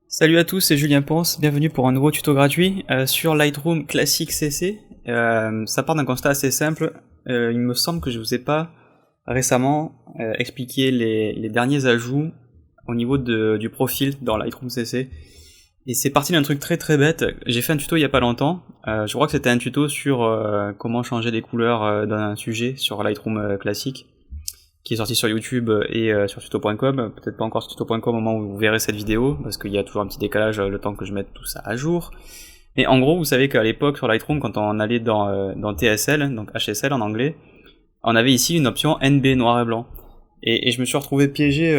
Salut à tous, c'est Julien Ponce, bienvenue pour un nouveau tuto gratuit sur Lightroom Classic CC. Ça part d'un constat assez simple, il me semble que je vous ai pas récemment expliqué les derniers ajouts au niveau du profil dans Lightroom CC. Et c'est parti d'un truc très très bête, j'ai fait un tuto il y a pas longtemps, je crois que c'était un tuto sur comment changer les couleurs d'un sujet sur Lightroom Classic, qui est sorti sur YouTube et sur tuto.com, peut-être pas encore sur tuto.com au moment où vous verrez cette vidéo, parce qu'il y a toujours un petit décalage le temps que je mette tout ça à jour. Mais en gros, vous savez qu'à l'époque sur Lightroom, quand on allait dans TSL, donc HSL en anglais, on avait ici une option NB noir et blanc. Et je me suis retrouvé piégé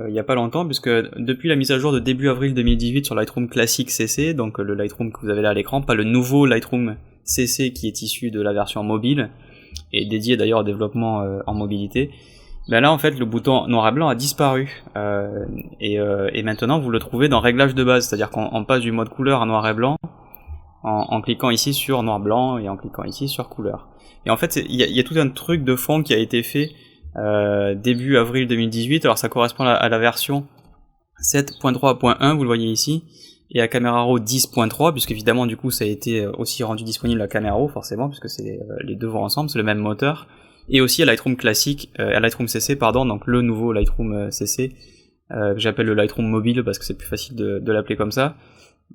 il y a pas longtemps, puisque depuis la mise à jour de début avril 2018 sur Lightroom Classic CC, donc le Lightroom que vous avez là à l'écran, pas le nouveau Lightroom CC qui est issu de la version mobile, et dédié d'ailleurs au développement en mobilité, ben là en fait le bouton noir et blanc a disparu et maintenant vous le trouvez dans réglages de base, c'est-à-dire qu'on passe du mode couleur à noir et blanc en cliquant ici sur noir blanc et en cliquant ici sur couleur. Et en fait il y a tout un truc de fond qui a été fait début avril 2018, alors ça correspond à la version 7.3.1, vous le voyez ici, et à Camera Raw 10.3, puisque évidemment du coup ça a été aussi rendu disponible à Camera Raw forcément, puisque c'est les deux vont ensemble, c'est le même moteur. Et aussi à Lightroom Classic, à Lightroom CC pardon, donc le nouveau Lightroom CC, que j'appelle le Lightroom mobile parce que c'est plus facile de l'appeler comme ça.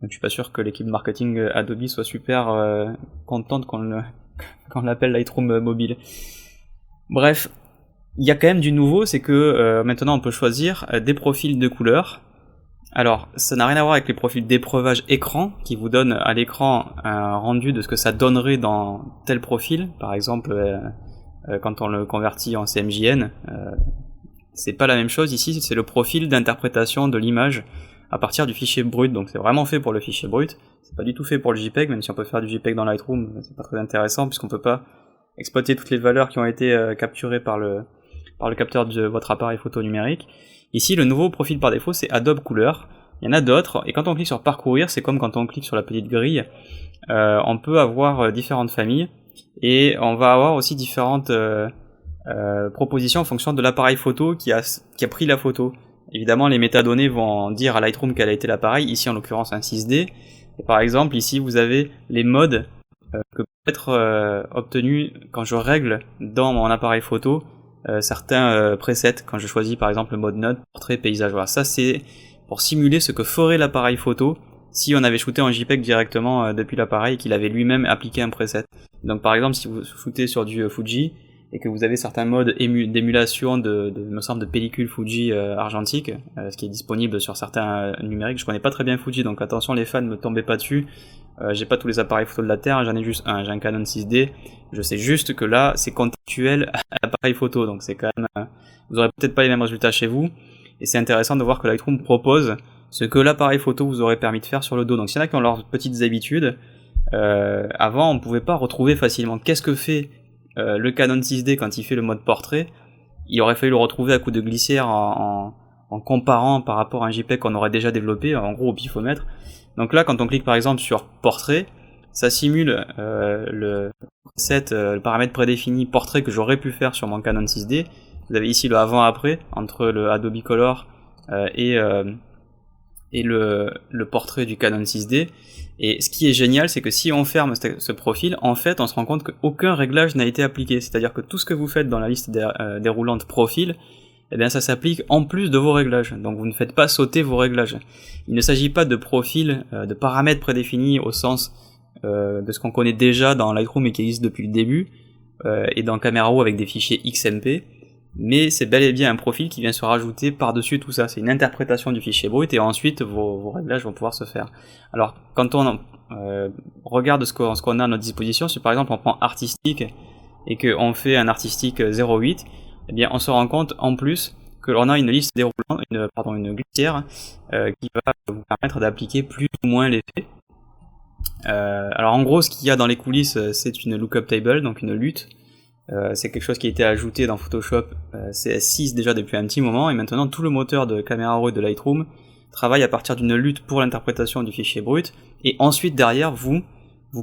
Donc je suis pas sûr que l'équipe marketing Adobe soit super contente qu'on l'appelle Lightroom mobile. Bref, il y a quand même du nouveau, c'est que maintenant on peut choisir des profils de couleurs. Alors ça n'a rien à voir avec les profils d'épreuvage écran qui vous donnent à l'écran un rendu de ce que ça donnerait dans tel profil, par exemple quand on le convertit en CMJN, c'est pas la même chose ici, c'est le profil d'interprétation de l'image à partir du fichier brut, donc c'est vraiment fait pour le fichier brut, c'est pas du tout fait pour le JPEG, même si on peut faire du JPEG dans Lightroom, c'est pas très intéressant puisqu'on peut pas exploiter toutes les valeurs qui ont été capturées par le capteur de votre appareil photo numérique. Ici le nouveau profil par défaut c'est Adobe Couleur, il y en a d'autres, et quand on clique sur parcourir, c'est comme quand on clique sur la petite grille, on peut avoir différentes familles, et on va avoir aussi différentes propositions en fonction de l'appareil photo qui a pris la photo. Évidemment les métadonnées vont dire à Lightroom quel a été l'appareil, ici en l'occurrence un 6D, et par exemple ici vous avez les modes que peut être obtenus quand je règle dans mon appareil photo certains presets, quand je choisis par exemple le mode note, portrait, paysage. Voilà, ça c'est pour simuler ce que ferait l'appareil photo si on avait shooté en JPEG directement depuis l'appareil et qu'il avait lui-même appliqué un preset. Donc par exemple si vous shootez sur du Fuji et que vous avez certains modes d'émulation me semble de pellicule Fuji argentique, ce qui est disponible sur certains numériques, je connais pas très bien Fuji donc attention les fans, ne me tombez pas dessus, j'ai pas tous les appareils photo de la Terre, j'en ai juste un, j'ai un Canon 6D, je sais juste que là c'est contextuel à l'appareil photo, donc c'est quand même, vous aurez peut-être pas les mêmes résultats chez vous, et c'est intéressant de voir que Lightroom propose ce que l'appareil photo vous aurait permis de faire sur le dos. Donc s'il y en a qui ont leurs petites habitudes, avant on pouvait pas retrouver facilement qu'est-ce que fait le Canon 6D quand il fait le mode portrait. Il aurait fallu le retrouver à coup de glissière en comparant par rapport à un JPEG qu'on aurait déjà développé, en gros au pifomètre. Donc là quand on clique par exemple sur portrait, ça simule le paramètre prédéfini portrait que j'aurais pu faire sur mon Canon 6D. Vous avez ici le avant-après entre le Adobe Color et le portrait du Canon 6D. Et ce qui est génial, c'est que si on ferme ce profil, en fait, on se rend compte qu'aucun réglage n'a été appliqué. C'est-à-dire que tout ce que vous faites dans la liste déroulante profil, eh bien, ça s'applique en plus de vos réglages. Donc, vous ne faites pas sauter vos réglages. Il ne s'agit pas de profil, de paramètres prédéfinis au sens de ce qu'on connaît déjà dans Lightroom et qui existe depuis le début, et dans Camera Raw avec des fichiers XMP. Mais c'est bel et bien un profil qui vient se rajouter par-dessus tout ça. C'est une interprétation du fichier brut et ensuite vos réglages vont pouvoir se faire. Alors quand on regarde ce qu'on a à notre disposition, si par exemple on prend artistique et qu'on fait un artistique 0.8, eh bien on se rend compte en plus que l'on a une liste déroulant, une glissière qui va vous permettre d'appliquer plus ou moins l'effet. Alors en gros ce qu'il y a dans les coulisses c'est une lookup table, donc une lutte. C'est quelque chose qui a été ajouté dans Photoshop CS6 déjà depuis un petit moment, et maintenant tout le moteur de Camera Raw et de Lightroom travaille à partir d'une lutte pour l'interprétation du fichier brut, et ensuite derrière vous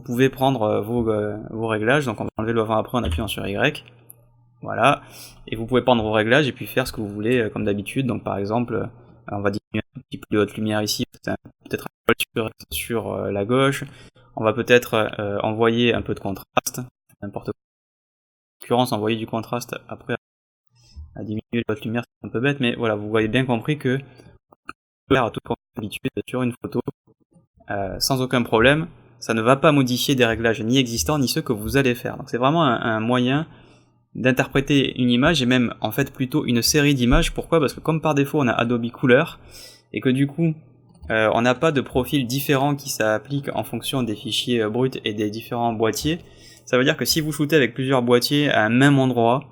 pouvez prendre vos réglages, donc on va enlever le avant-après en appuyant sur Y, Voilà, et vous pouvez prendre vos réglages et puis faire ce que vous voulez comme d'habitude. Donc par exemple, on va diminuer un petit peu de haute lumière ici, peut-être un peu sur la gauche. On va peut-être envoyer un peu de contraste, n'importe quoi. En l'occurrence, envoyer du contraste après à diminuer la haute lumière, c'est un peu bête, mais voilà, vous avez bien compris que faire tout comme d'habitude sur une photo sans aucun problème. Ça ne va pas modifier des réglages ni existants ni ceux que vous allez faire. Donc c'est vraiment un moyen d'interpréter une image et même en fait plutôt une série d'images. Pourquoi ? Parce que comme par défaut on a Adobe Couleur et que du coup on n'a pas de profil différent qui s'applique en fonction des fichiers bruts et des différents boîtiers, ça veut dire que si vous shootez avec plusieurs boîtiers à un même endroit,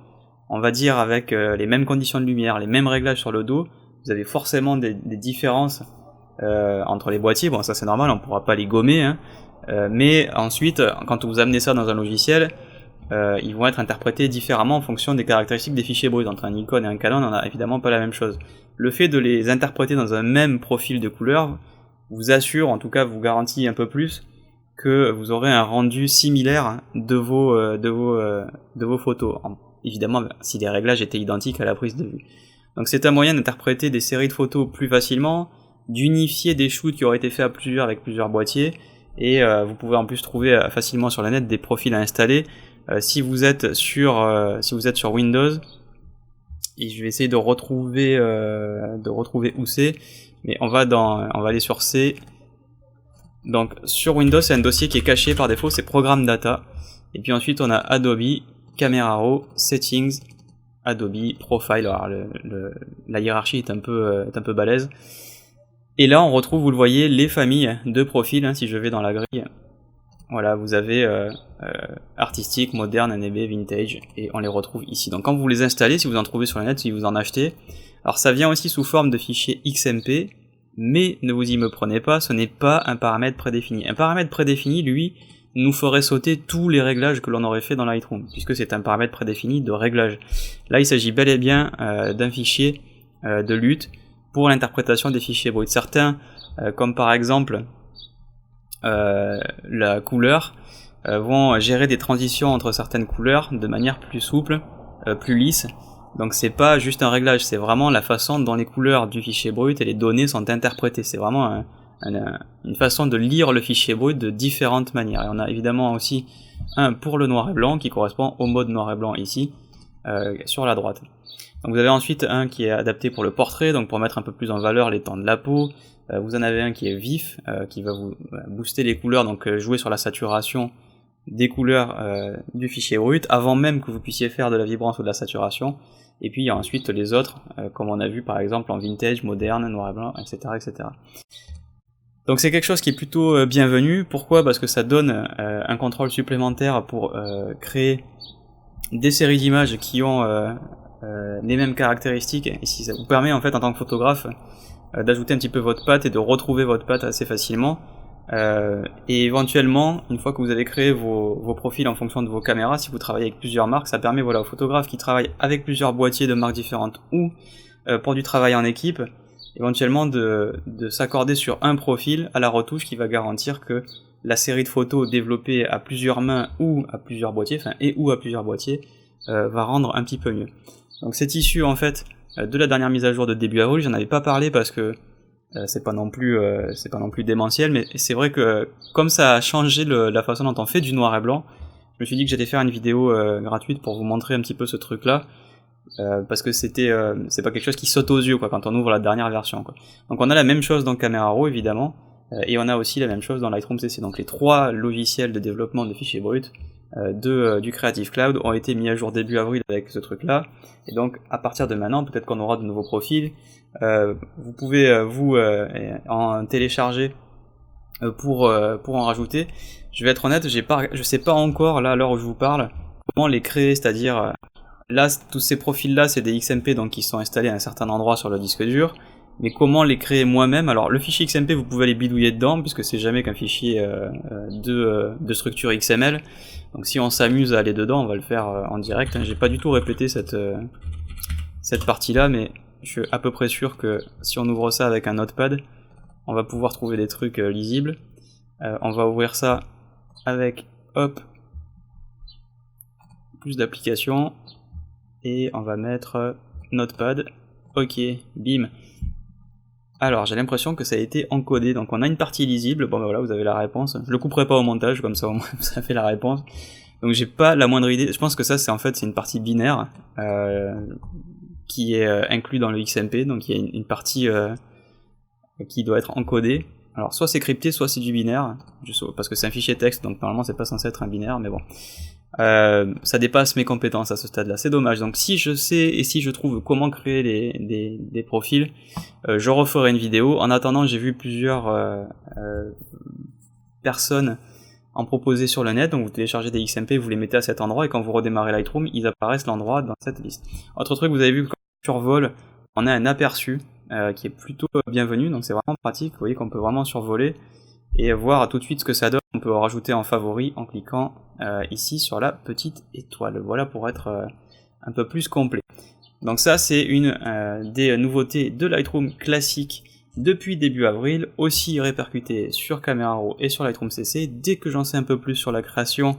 on va dire avec les mêmes conditions de lumière, les mêmes réglages sur le dos, vous avez forcément des différences entre les boîtiers. Bon, ça c'est normal, on ne pourra pas les gommer, hein. Mais ensuite, quand vous amenez ça dans un logiciel, ils vont être interprétés différemment en fonction des caractéristiques des fichiers bruts. Entre un Nikon et un Canon, on n'a évidemment pas la même chose. Le fait de les interpréter dans un même profil de couleur vous assure, en tout cas vous garantit un peu plus, que vous aurez un rendu similaire de vos photos. Évidemment, si les réglages étaient identiques à la prise de vue. Donc c'est un moyen d'interpréter des séries de photos plus facilement, d'unifier des shoots qui auraient été faits à plusieurs avec plusieurs boîtiers, et vous pouvez en plus trouver facilement sur la net des profils à installer. Si vous êtes sur Windows, et je vais essayer de retrouver où c'est, mais on va aller sur C. Donc sur Windows, c'est un dossier qui est caché par défaut, c'est Programme Data, et puis ensuite on a Adobe, Camera Raw, Settings, Adobe, Profile. Alors la hiérarchie est un peu balèze. Et là on retrouve, vous le voyez, les familles de profils, hein, si je vais dans la grille. Voilà, vous avez artistique, moderne, NB, vintage, et on les retrouve ici. Donc quand vous les installez, si vous en trouvez sur la net, si vous en achetez, alors ça vient aussi sous forme de fichier XMP, mais ne vous y méprenez pas, ce n'est pas un paramètre prédéfini. Un paramètre prédéfini, lui, nous ferait sauter tous les réglages que l'on aurait fait dans Lightroom, puisque c'est un paramètre prédéfini de réglage. Là, il s'agit bel et bien d'un fichier de lutte pour l'interprétation des fichiers bruts. Certains, comme par exemple la couleur, vont gérer des transitions entre certaines couleurs de manière plus souple, plus lisse. Donc c'est pas juste un réglage, c'est vraiment la façon dont les couleurs du fichier brut et les données sont interprétées. C'est vraiment une façon de lire le fichier brut de différentes manières. Et on a évidemment aussi un pour le noir et blanc qui correspond au mode noir et blanc ici, sur la droite. Donc vous avez ensuite un qui est adapté pour le portrait, donc pour mettre un peu plus en valeur les tons de la peau. Vous en avez un qui est vif, qui va vous booster les couleurs, donc jouer sur la saturation des couleurs du fichier brut, avant même que vous puissiez faire de la vibrance ou de la saturation. Et puis il y a ensuite les autres, comme on a vu par exemple en vintage, moderne, noir et blanc, etc. etc. Donc c'est quelque chose qui est plutôt bienvenu. Pourquoi ? Parce que ça donne un contrôle supplémentaire pour créer des séries d'images qui ont les mêmes caractéristiques, et si ça vous permet en fait en tant que photographe d'ajouter un petit peu votre patte et de retrouver votre patte assez facilement. Et éventuellement, une fois que vous avez créé vos profils en fonction de vos caméras, si vous travaillez avec plusieurs marques, ça permet aux photographes qui travaillent avec plusieurs boîtiers de marques différentes ou pour du travail en équipe, éventuellement de s'accorder sur un profil à la retouche qui va garantir que la série de photos développée à plusieurs mains ou à plusieurs boîtiers, ou à plusieurs boîtiers, va rendre un petit peu mieux. Donc c'est issu en fait de la dernière mise à jour de début avril. J'en avais pas parlé parce que c'est pas non plus démentiel, mais c'est vrai que comme ça a changé la façon dont on fait du noir et blanc, je me suis dit que j'allais faire une vidéo gratuite pour vous montrer un petit peu ce truc là, parce que c'est pas quelque chose qui saute aux yeux quoi, quand on ouvre la dernière version quoi. Donc on a la même chose dans Camera Raw évidemment, et on a aussi la même chose dans Lightroom CC. Donc les trois logiciels de développement de fichiers bruts du Creative Cloud ont été mis à jour début avril avec ce truc là, et donc à partir de maintenant peut-être qu'on aura de nouveaux profils. Vous pouvez en télécharger pour en rajouter. Je vais être honnête, je sais pas encore là à l'heure où je vous parle comment les créer, c'est-à-dire là tous ces profils là c'est des XMP donc qui sont installés à un certain endroit sur le disque dur, mais comment les créer moi-même? Alors le fichier XMP vous pouvez aller bidouiller dedans puisque c'est jamais qu'un fichier de structure XML, donc si on s'amuse à aller dedans on va le faire en direct, hein. J'ai pas du tout répété cette partie là, mais je suis à peu près sûr que si on ouvre ça avec un notepad, on va pouvoir trouver des trucs lisibles. On va ouvrir ça avec, hop, plus d'applications. et on va mettre Notepad. Ok, bim. Alors j'ai l'impression que ça a été encodé, donc on a une partie lisible, bon ben voilà, vous avez la réponse. Je le couperai pas au montage, comme ça au moins ça fait la réponse. Donc j'ai pas la moindre idée, je pense que ça c'est une partie binaire qui est inclus dans le XMP, donc il y a une partie qui doit être encodée. Alors soit c'est crypté, soit c'est du binaire, parce que c'est un fichier texte, donc normalement c'est pas censé être un binaire, mais bon. Ça dépasse mes compétences à ce stade-là, c'est dommage. Donc si je sais et si je trouve comment créer des profils, je referai une vidéo. En attendant, j'ai vu plusieurs personnes en proposer sur le net, donc vous téléchargez des XMP, vous les mettez à cet endroit, et quand vous redémarrez Lightroom, ils apparaissent l'endroit dans cette liste. Autre truc, vous avez vu, quand on survole, on a un aperçu qui est plutôt bienvenu, donc c'est vraiment pratique. Vous voyez qu'on peut vraiment survoler et voir tout de suite ce que ça donne. On peut rajouter en favori en cliquant ici sur la petite étoile. Voilà pour être un peu plus complet. Donc ça c'est une des nouveautés de Lightroom classique depuis début avril, aussi répercuté sur Camera Raw et sur Lightroom CC. Dès que j'en sais un peu plus sur la création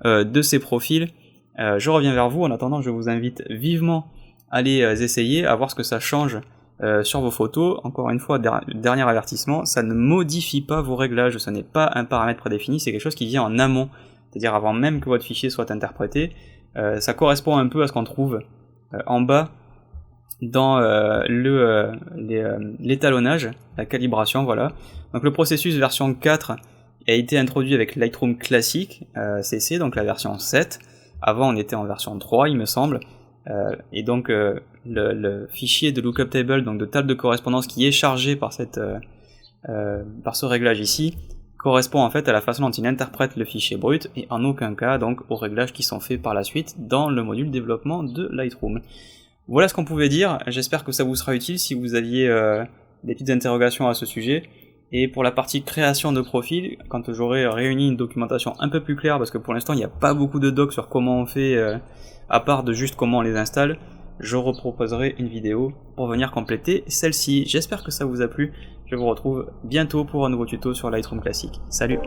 de ces profils, je reviens vers vous. En attendant, je vous invite vivement à les essayer, à voir ce que ça change sur vos photos. Encore une fois, dernier avertissement, ça ne modifie pas vos réglages, ce n'est pas un paramètre prédéfini, c'est quelque chose qui vient en amont, c'est-à-dire avant même que votre fichier soit interprété. Ça correspond un peu à ce qu'on trouve en bas dans l'étalonnage, la calibration, voilà. Donc le processus version 4 a été introduit avec Lightroom classique CC, donc la version 7. Avant on était en version 3 il me semble, et donc le fichier de lookup table, donc de table de correspondance qui est chargé par par ce réglage ici, correspond en fait à la façon dont il interprète le fichier brut, et en aucun cas donc aux réglages qui sont faits par la suite dans le module développement de Lightroom. Voilà ce qu'on pouvait dire, j'espère que ça vous sera utile si vous aviez des petites interrogations à ce sujet. Et pour la partie création de profil, quand j'aurai réuni une documentation un peu plus claire, parce que pour l'instant il n'y a pas beaucoup de docs sur comment on fait, à part de juste comment on les installe, je reproposerai une vidéo pour venir compléter celle-ci. J'espère que ça vous a plu, je vous retrouve bientôt pour un nouveau tuto sur Lightroom classique. Salut!